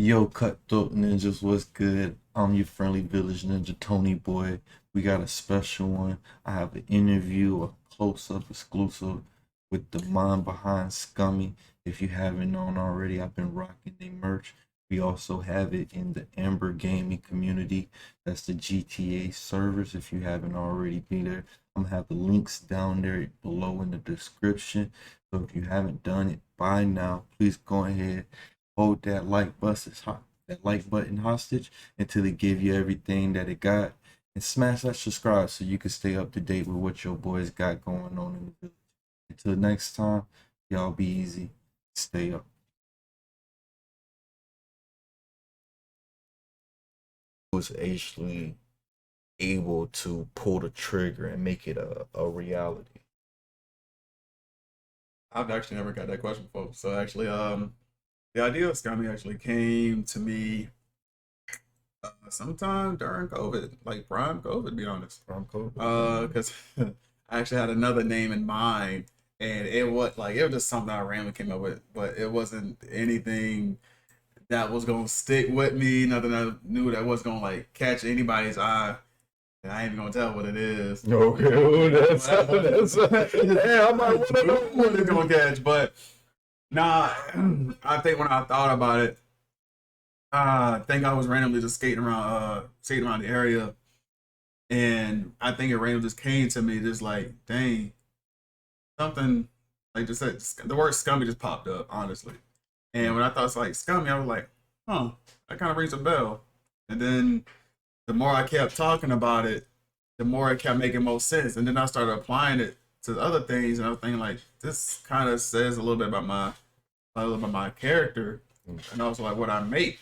Yo, Cutthroat Ninjas, what's good? I'm your friendly village ninja, Tony Boy. We got a special one. I have an interview, a close-up exclusive with the mind behind Skummy. If you haven't known already, I've been rocking the merch. We also have it in the Amber Gaming community. That's the GTA servers. If you haven't already been there, I'm gonna have the links down there below in the description. So if you haven't done it by now, please go ahead, hold that like button hostage until it give you everything that it got, and smash that subscribe so you can stay up to date with what your boys got going on in the village. Until next time, y'all be easy, stay up. Was actually able to pull the trigger and make it a reality. I've actually never got that question before. So actually, the idea of Skummy actually came to me sometime during COVID, like prime COVID, to be honest. From code. Because I actually had another name in mind, and it was just something I randomly came up with, but it wasn't anything that was gonna stick with me. Nothing I knew that was gonna like catch anybody's eye. And I ain't even gonna tell what it is. Okay, well, that's Yeah, I might want to know what it's gonna catch, but nah. I think when I thought about it, I think I was randomly just skating around the area, and I think it randomly just came to me, just like, dang, something like just said the word "scummy" just popped up, honestly. And when I thought it's like "scummy," I was like, huh, that kind of rings a bell. And then the more I kept talking about it, the more it kept making more sense. And then I started applying it to other things, and I was thinking like, this kind of says a little bit about my character, and also like what I make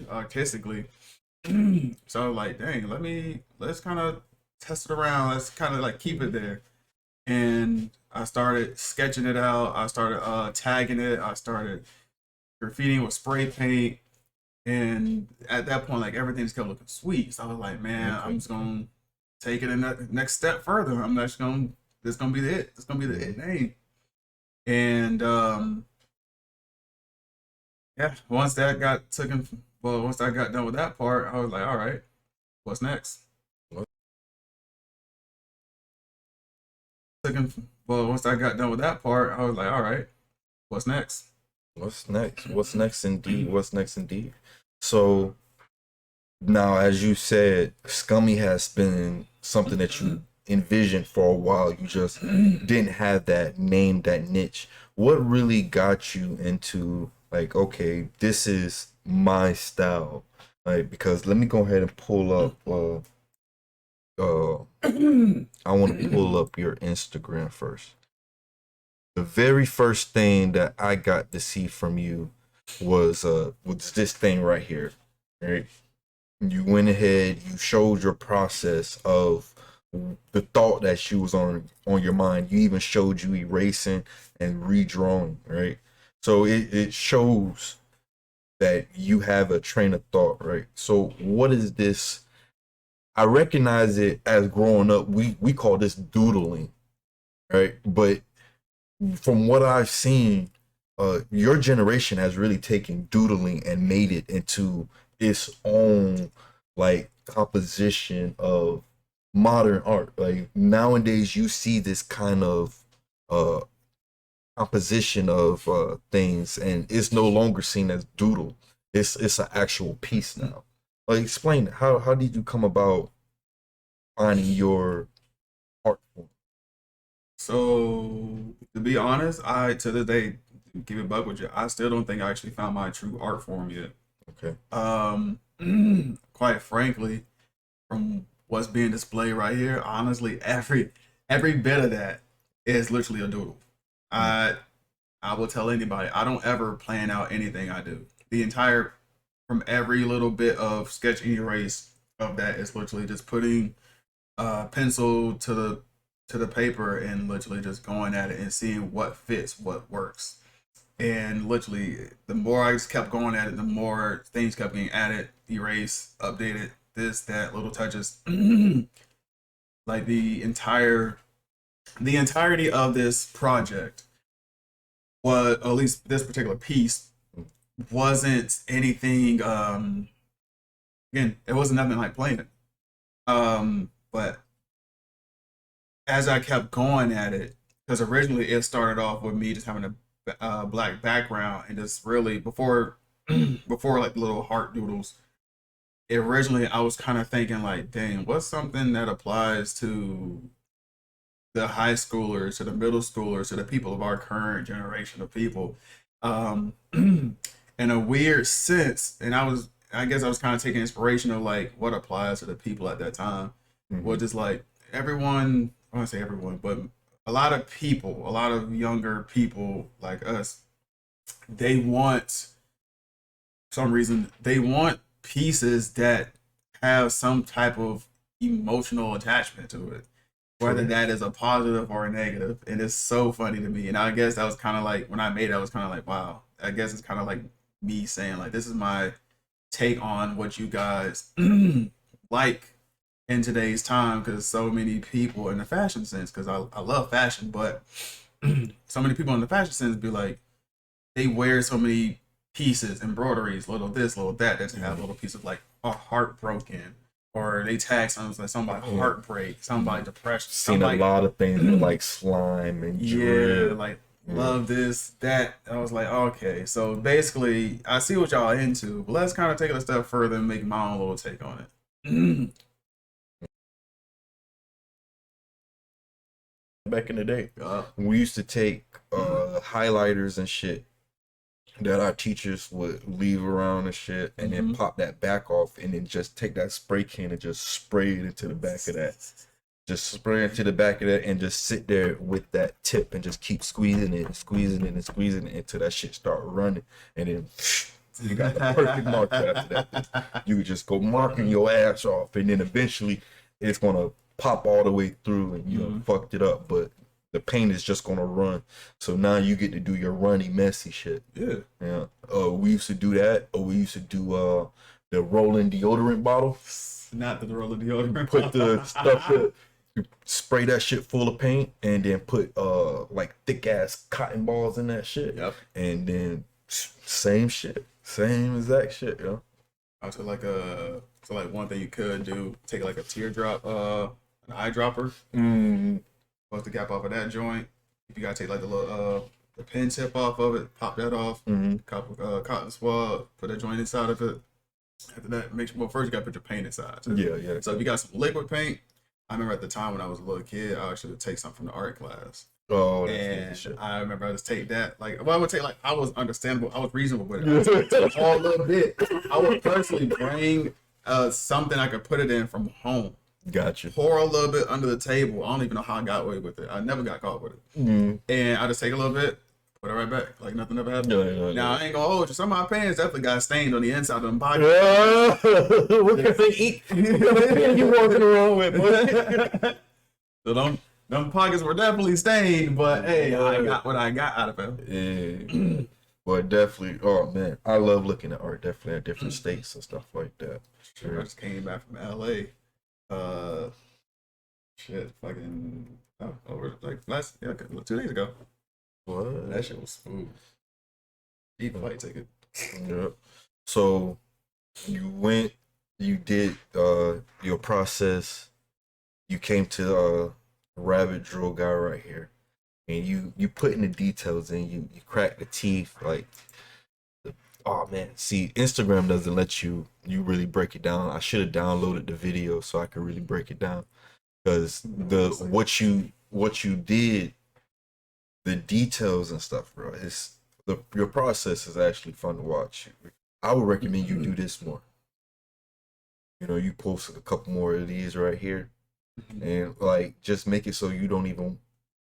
artistically. So I was like, dang, let's kind of test it around. Let's kind of like keep it there. And I started sketching it out. I started tagging it. I started graffitiing with spray paint. And at that point, like everything just kept looking sweet. So I was like, man, I'm just gonna take it in that next step further. I'm just gonna this gonna be the it. This gonna be the it name. And yeah, once I got done with that part, I was like, all right, what's next? Once I got done with that part, I was like, all right, what's next? What's next? What's next indeed? What's next indeed? So now, as you said, Scummy has been something that you envisioned for a while. You just didn't have that name, that niche. What really got you into like, okay, this is my style? Like, because let me go ahead and pull up. I want to pull up your Instagram first. The very first thing that I got to see from you was this thing right here, right? You went ahead, you showed your process of the thought that she was on your mind. You even showed you erasing and redrawing, right? So it shows that you have a train of thought, right? So what is this? I recognize it as growing up, we call this doodling, right? But from what I've seen, your generation has really taken doodling and made it into its own like composition of modern art. Like nowadays, you see this kind of uh, composition of things, and it's no longer seen as doodle. It's an actual piece now. Like, explain how did you come about finding your art form? So to be honest, I to this day, keep it buck with you, I still don't think I actually found my true art form yet. Okay. Quite frankly, from what's being displayed right here, honestly, every bit of that is literally a doodle. I I will tell anybody, I don't ever plan out anything I do. The entire from every little bit of sketch and erase of that is literally just putting pencil to the paper and literally just going at it and seeing what fits, what works. And literally, the more I just kept going at it, the more things kept getting added, erased, updated, this, that, little touches. Like the entirety of this project was, at least this particular piece, wasn't anything. Again, it wasn't nothing like playing it. But as I kept going at it, because originally it started off with me just having a black background and just really before before like little heart doodles. Originally, I was kind of thinking like, dang, what's something that applies to the high schoolers, to the middle schoolers, to the people of our current generation of people, in a weird sense. And I guess I was kind of taking inspiration of like what applies to the people at that time, which is like everyone, I want to say everyone, but a lot of people, a lot of younger people like us, they want, for some reason, they want pieces that have some type of emotional attachment to it, whether that is a positive or a negative. And it's so funny to me. And I guess that was kind of like when I made it, I was kind of like, wow. I guess it's kind of like me saying like, this is my take on what you guys like in today's time, because so many people in the fashion sense, because I love fashion, but so many people in the fashion sense be like, they wear so many pieces, embroideries, little this, little that, that have little pieces like a heartbroken, or they tag something like somebody heartbreak, somebody depression. Seen a lot of things with like slime and drip. Like love this, that. I was like, okay, so basically, I see what y'all into, but let's kind of take it a step further and make my own little take on it. Back in the day, we used to take highlighters and shit that our teachers would leave around and shit, and then pop that back off, and then just take that spray can and just spray it into the back of that. Just spray it to the back of that, and just sit there with that tip and just keep squeezing it, and squeezing it, and squeezing it until that shit start running, and then you got the perfect marker after that. You would just go marking your ass off, and then eventually it's gonna pop all the way through, and you fucked it up, but the paint is just gonna run. So now you get to do your runny, messy shit. Yeah. We used to do that, or we used to do the rolling deodorant bottle. Not the rolling deodorant. Put the stuff in, you spray that shit full of paint, and then put like thick ass cotton balls in that shit. Yep. And then same shit, same exact shit, yo. So like one thing you could do, take like a teardrop, an eyedropper. Fuck the cap off of that joint. If you gotta take like the little the pin tip off of it, pop that off. Cotton swab, put that joint inside of it. After that, first you gotta put your paint inside. Too. Yeah. So if you got some liquid paint, I remember at the time when I was a little kid, I actually would take something from the art class. Oh, and shit. I remember I just take that. Like, well, I would take like I was understandable, I was reasonable with it. I would take a little bit. I would personally bring something I could put it in from home. Gotcha. Pour a little bit under the table. I don't even know how I got away with it. I never got caught with it. And I just take a little bit, put it right back, like nothing ever happened. Now I ain't gonna hold you. Some of my pants definitely got stained on the inside of them pockets. What kind of eat? You walking around with, boy? So them pockets were definitely stained, but hey, I got what I got out of it. Yeah. Well, definitely. Oh man, I love looking at art. Definitely at different states and stuff like that. Sure. I just came back from LA. Fucking over like 2 days ago. What? That shit was smooth. Deep flight ticket. Yep. So you did your process. You came to rabbit drill guy right here, and you put in the details, and you crack the teeth like. Oh man, see, Instagram doesn't let you really break it down. I should have downloaded the video so I could really break it down, because what you did, the details and stuff, bro. Your process is actually fun to watch. I would recommend you do this more. You know, you posted a couple more of these right here, and like just make it so you don't even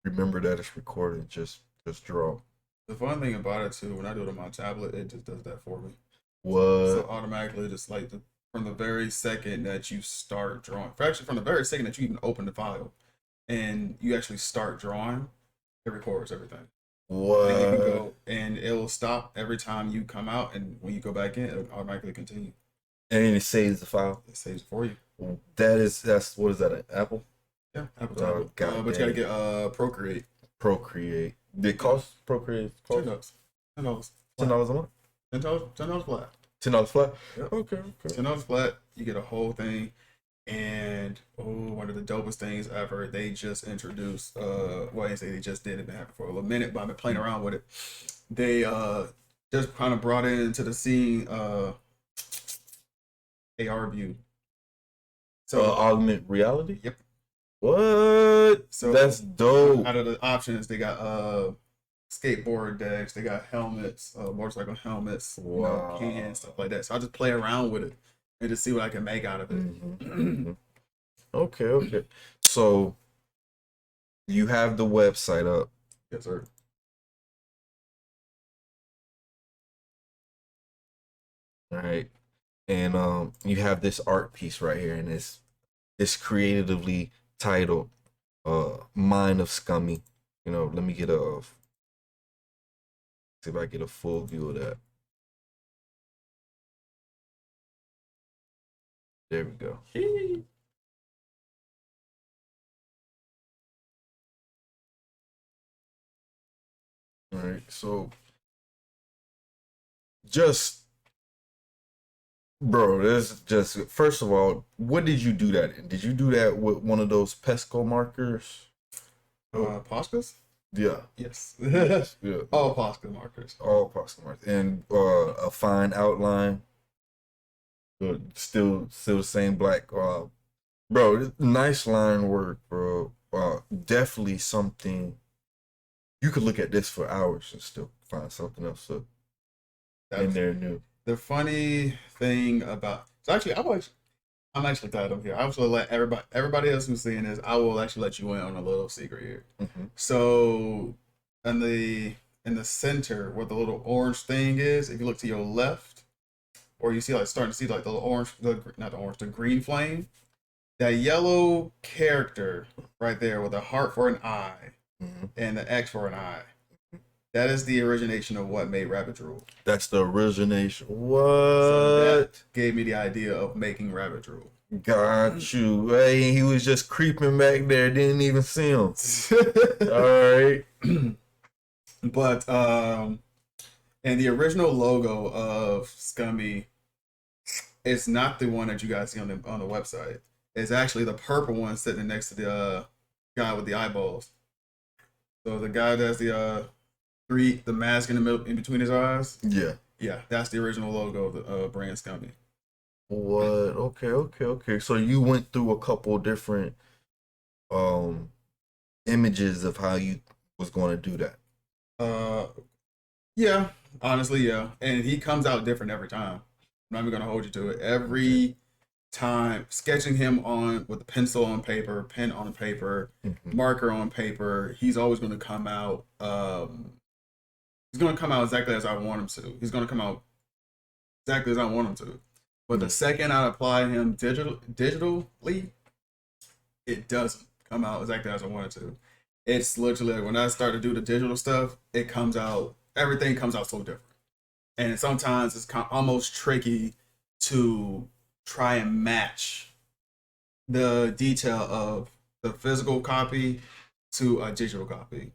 remember that it's recorded. Just draw. The fun thing about it too, when I do it on my tablet, it just does that for me. What? So automatically, just like from the very second that you start drawing, actually from the very second that you even open the file, and you actually start drawing, it records everything. What? And you can go, and it will stop every time you come out, and when you go back in, it'll automatically continue. And it saves the file. It saves it for you. That's what is that? An Apple? Yeah, Apple tablet. But you gotta get Procreate. Procreate. Did it cost Procreate? $10. $10. $10 a month. $10 flat. $10 flat. Yep. Okay, okay. $10 flat. You get a whole thing. And one of the dopest things ever. They just introduced. Well, I say they just did it. Been happening for a little minute, but I've been playing around with it. They just kind of brought into the scene AR view. So augment reality. Yep. What? So that's dope. Out of the options, they got skateboard decks, they got helmets, motorcycle helmets, Wow. cans, stuff like that. So I just play around with it and just see what I can make out of it. Mm-hmm. Okay, okay. So you have the website up. Yes, sir. All right. And you have this art piece right here, and it's creatively titled Mind of Skummy. You know, let me get see if I get a full view of that. There we go. All right, so just bro, this just first of all, what did you do that in? Did you do that with one of those pesco markers? Poscas? Yeah. Yes. Yeah. All Posca markers. All Posca markers. And a fine outline. Still the same black. Bro, nice line work, bro. Definitely something. You could look at this for hours and still find something else up in there new. The funny thing about I'm actually glad I'm here. I will let everybody else who's seeing this. I will actually let you in on a little secret here. Mm-hmm. So, in the center where the little orange thing is, if you look to your left, or you see starting to see like the orange, the green flame, that yellow character right there with a heart for an eye and the X for an eye. That is the origination of what made Rabbit Drool. That's the origination. What? So that gave me the idea of making Rabbit Drool. Got you. Hey, he was just creeping back there. Didn't even see him. All right. But and the original logo of Skummy, it's not the one that you guys see on the website. It's actually the purple one sitting next to the guy with the eyeballs. So the guy that's the mask in the middle, in between his eyes. Yeah, that's the original logo of the brand Skummy. What? Okay. So you went through a couple different images of how you was going to do that. Yeah, honestly, yeah. And he comes out different every time. I'm not even gonna hold you to it. Every time sketching him on with a pencil on paper, pen on paper, marker on paper, he's always gonna come out he's gonna come out exactly as I want him to. He's gonna come out exactly as I want him to. But the second I apply him digitally, it doesn't come out exactly as I want it to. It's literally like when I start to do the digital stuff, everything comes out so different. And sometimes it's almost tricky to try and match the detail of the physical copy to a digital copy.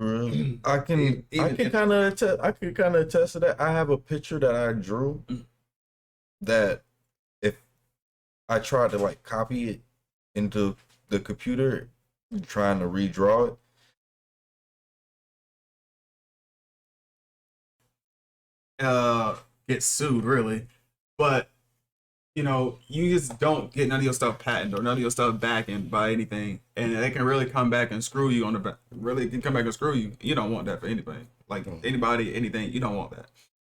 Really? I can kind of attest to that. I have a picture that I drew that if I tried to like copy it into the computer, trying to redraw it, get sued really. But you just don't get none of your stuff patented or none of your stuff back by anything, and they can really come back and screw you on the back. Really can come back and screw you. You don't want that for anybody. Like anybody, anything. You don't want that.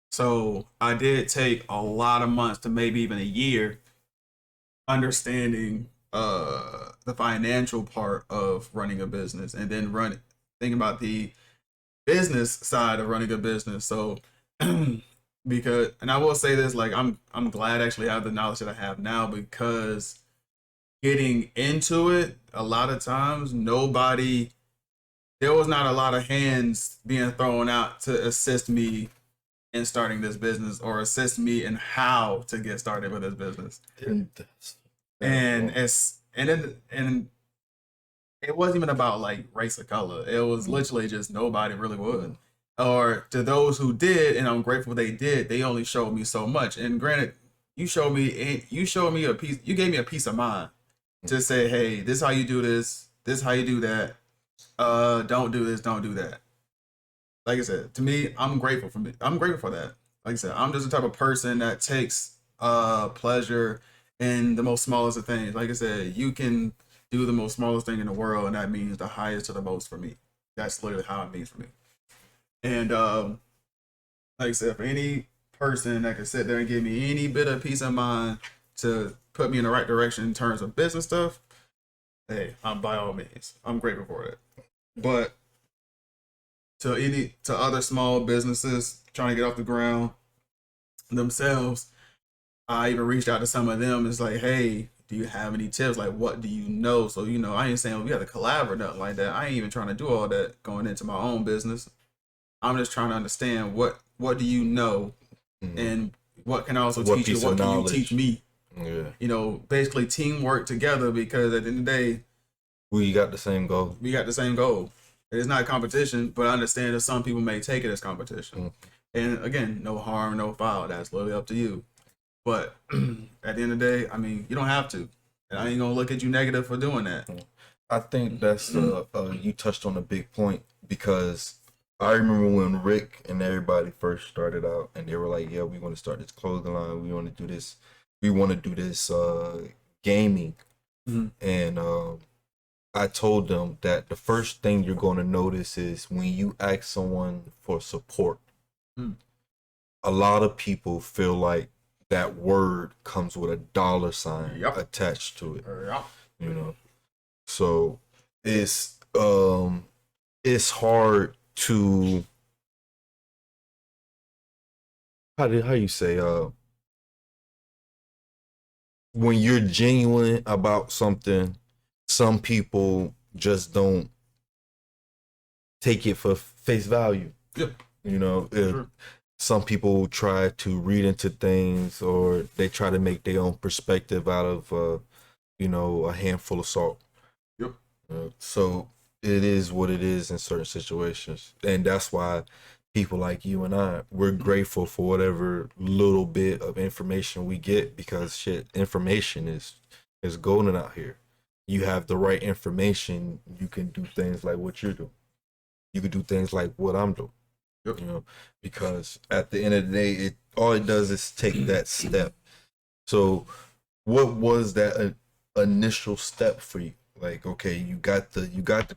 So I did take a lot of months to maybe even a year understanding the financial part of running a business, and then thinking about the business side of running a business. So because, and I will say this, like I'm glad I actually have the knowledge that I have now, because getting into it, a lot of times there was not a lot of hands being thrown out to assist me in starting this business or assist me in how to get started with this business. And it wasn't even about like race or color. It was literally just nobody really would. or to those who did, and I'm grateful they did. They only showed me so much. And granted, you showed me a piece. You gave me a peace of mind to say, hey, this is how you do this. This is how you do that. Don't do this. Don't do that. Like I said, to me, I'm grateful for me. I'm grateful for that. Like I said, I'm just the type of person that takes pleasure in the most smallest of things. Like I said, you can do the most smallest thing in the world, and that means the highest to the most for me. That's literally how it means for me. And like I said, for any person that can sit there and give me any bit of peace of mind to put me in the right direction in terms of business stuff, hey, I'm by all means, I'm grateful for it. But to other small businesses trying to get off the ground themselves, I even reached out to some of them. It's like, hey, do you have any tips? Like, what do you know? So, I ain't saying we got to collab or nothing like that. I ain't even trying to do all that going into my own business. I'm just trying to understand what do you know, and what can I also teach you? What can you teach me? Yeah. Basically teamwork together, because at the end of the day, we got the same goal. We got the same goal. It's not competition, but I understand that some people may take it as competition. And again, no harm, no foul. That's literally up to you. But at the end of the day, I mean, you don't have to. And I ain't gonna look at you negative for doing that. I think that's you touched on a big point, because I remember when Rick and everybody first started out, and they were like, "Yeah, we want to start this clothing line. We want to do this. We want to do this gaming." And I told them that the first thing you're going to notice is when you ask someone for support. A lot of people feel like that word comes with a dollar sign attached to it. So it's hard to how you say when you're genuine about something, some people just don't take it for face value. Sure. Some people try to read into things, or they try to make their own perspective out of a handful of salt. So it is what it is in certain situations, and that's why people like you and we're grateful for whatever little bit of information we get, because information is golden out here. You have the right information, you can do things like what you're doing. You can do things like what I'm doing. Because at the end of the day, all it does is take that step. So what was that initial step for you? Like, okay, you got the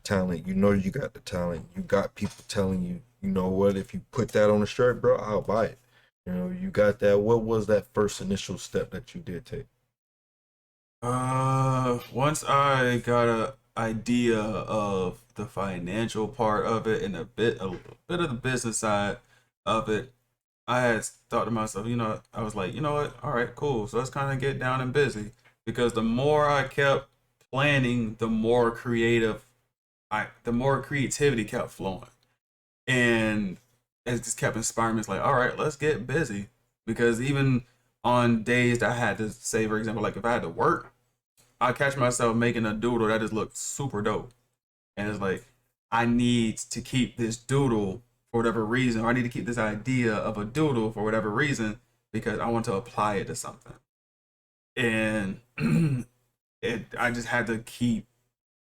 talent, you got the talent, you got people telling you, you know what, if you put that on a shirt, bro, I'll buy it. You got that. What was that first initial step that you did take? Once I got a idea of the financial part of it and a bit of the business side of it, I had thought to myself, I was like, you know what? All right, cool. So let's kind of get down and busy, because the more I kept planning, the more creativity kept flowing, and it just kept inspiring me. It's like, all right, let's get busy, because even on days that I had to say, for example, like if I had to work, I catch myself making a doodle that just looked super dope. And it's like, I need to keep this doodle for whatever reason, or I need to keep this idea of a doodle for whatever reason, because I want to apply it to something. And I just had to keep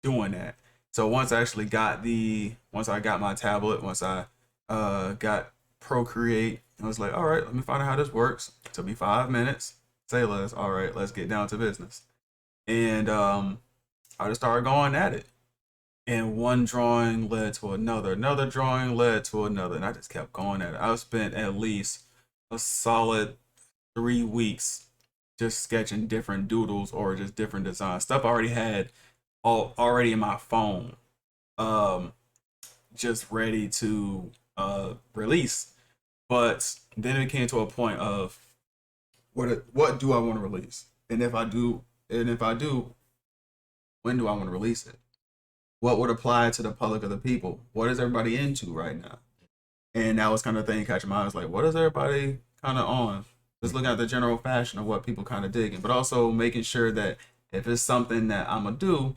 doing that. So once I got my tablet, once I got Procreate, I was like, all right, let me find out how this works. It took me 5 minutes. Say less. All right, let's get down to business. And I just started going at it. And one drawing led to another drawing led to another, and I just kept going at it. I spent at least a solid 3 weeks just sketching different doodles or just different designs. Stuff I already had already in my phone, just ready to release. But then it came to a point of what do I want to release? And if I do, when do I want to release it? What would apply to the public of the people? What is everybody into right now? And that was kind of thing catching my eye. I was like, what is everybody kind of on? Just looking at the general fashion of what people kind of digging, but also making sure that if it's something that I'm gonna do,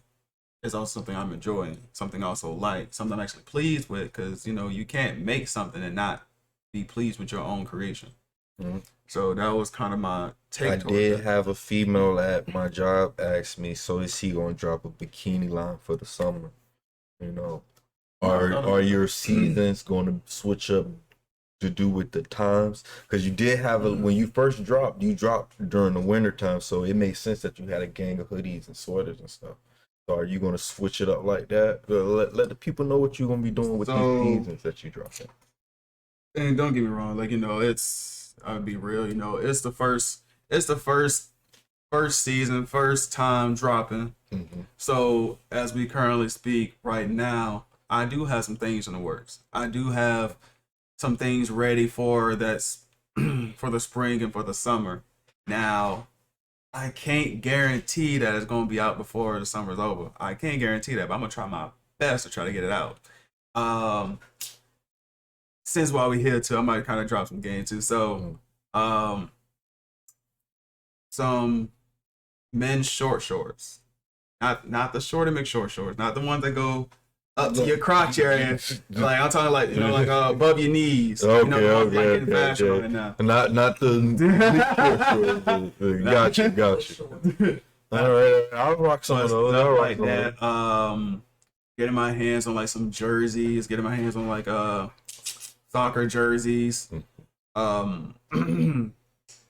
is also something I'm enjoying, something I also like, something I'm actually pleased with, because you can't make something and not be pleased with your own creation. Mhm. So that was kind of my take I towards did it. have a female at my job ask me, so is he gonna drop a bikini line for the summer? You know, are your seasons gonna switch up to do with the times? Because you did have when you first dropped, you dropped during the winter time, so it makes sense that you had a gang of hoodies and sweaters and stuff. So are you gonna switch it up like that? Let the people know what you're gonna be doing with these So, seasons that you dropped in. and don't get me wrong, like I'll be real, it's the first season, first time dropping. Mm-hmm. So as we currently speak right now, I do have some things in the works. I do have some things ready for that's for the spring and for the summer. Now, I can't guarantee that it's gonna be out before the summer's over. I can't guarantee that, but I'm gonna try my best to try to get it out. Um, since while we're here too, I might kind of drop some game too. So, um, some men's short shorts, not the shorty McShort shorts, not the ones that go up to your crotch area. Like I'm talking like like above your knees. Okay, The ones like okay, getting fashion on okay. it now. Not the got you. All right, I'll rock some So of those. stuff I'll rock like some of those. that. Getting my hands on like some jerseys, getting my hands on like soccer jerseys. Um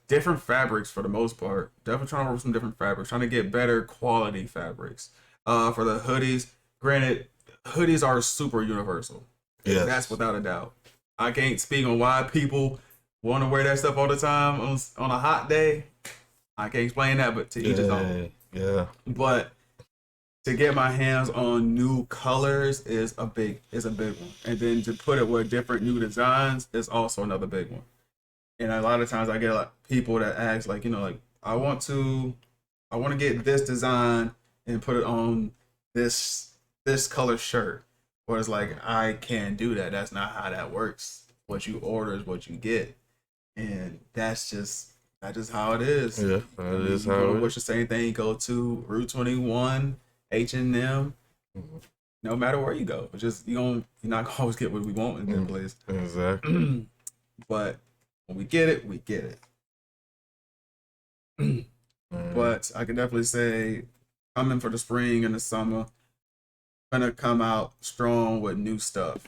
different fabrics for the most part. Definitely trying to work with some different fabrics, trying to get better quality fabrics. For the hoodies, granted, hoodies are super universal. Yes. That's without a doubt. I can't speak on why people want to wear that stuff all the time on a hot day. I can't explain that, but to each his own. Yeah. But to get my hands on new colors is a big one, and then to put it with different new designs is also another big one. And a lot of times I get like people that ask like like I want to get this design and put it on this color shirt. But it's like I can't do that. That's not how that works. What you order is what you get, and that's just how it is. Yeah, that is how it Which is. the same thing go to Route 21, H&M. No matter where you go, it's just you're not gonna always get what we want in that place. Exactly. But when we get it, we get it. But I can definitely say, coming for the spring and the summer, gonna come out strong with new stuff.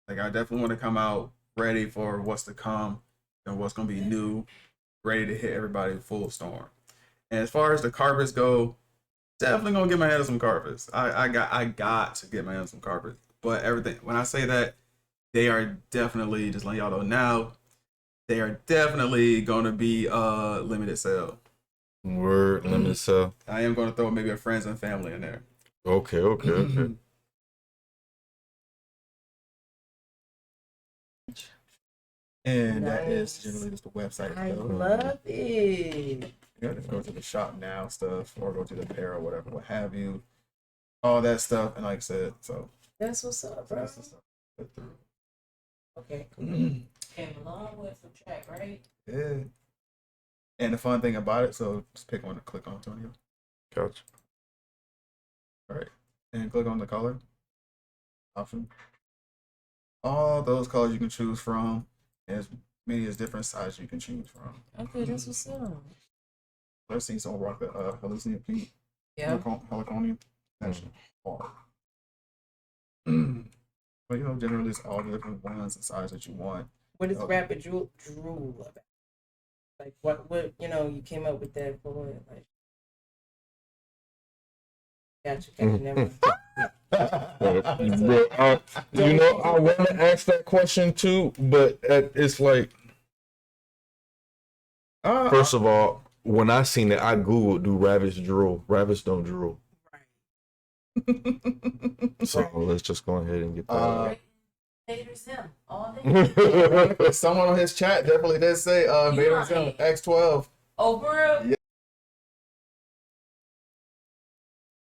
Like I definitely want to come out ready for what's to come and what's gonna be new, ready to hit everybody full storm. And as far as the carpets go, definitely gonna get my hands on some carpets. I got to get my hands on some carpets. But everything when I say that, they are definitely just letting y'all know now. They are definitely gonna be limited sale. Word limited sale. I am gonna throw maybe a friends and family in there. Okay. And that is generally just the website. I love it. You gotta go to the shop now stuff or go to the pair or whatever, what have you. All that stuff, and like I said, so That's what's up, bro. that's the stuff. Okay, cool. Came a long way from track, right? Yeah. And the fun thing about it, so just pick one to click on, Antonio. Gotcha. All right. And click on the color option. All those colors you can choose from, as many as different sizes you can choose from. Okay, that's what's up. Let's see someone rock the hallucinate pink. Yeah. Heliconium. That's hard. But generally it's all the different ones and sizes that you want. What is rapid drool about? Like what you came up with that for it? Like gotcha, never I want to ask that question too, but it's like, first of all, when I seen it, I googled, do rabbits drool? Rabbits don't drool. So let's just go ahead and get that. Haters him all day. Someone on his chat definitely did say Vader's X12. Oh, bro. Yeah.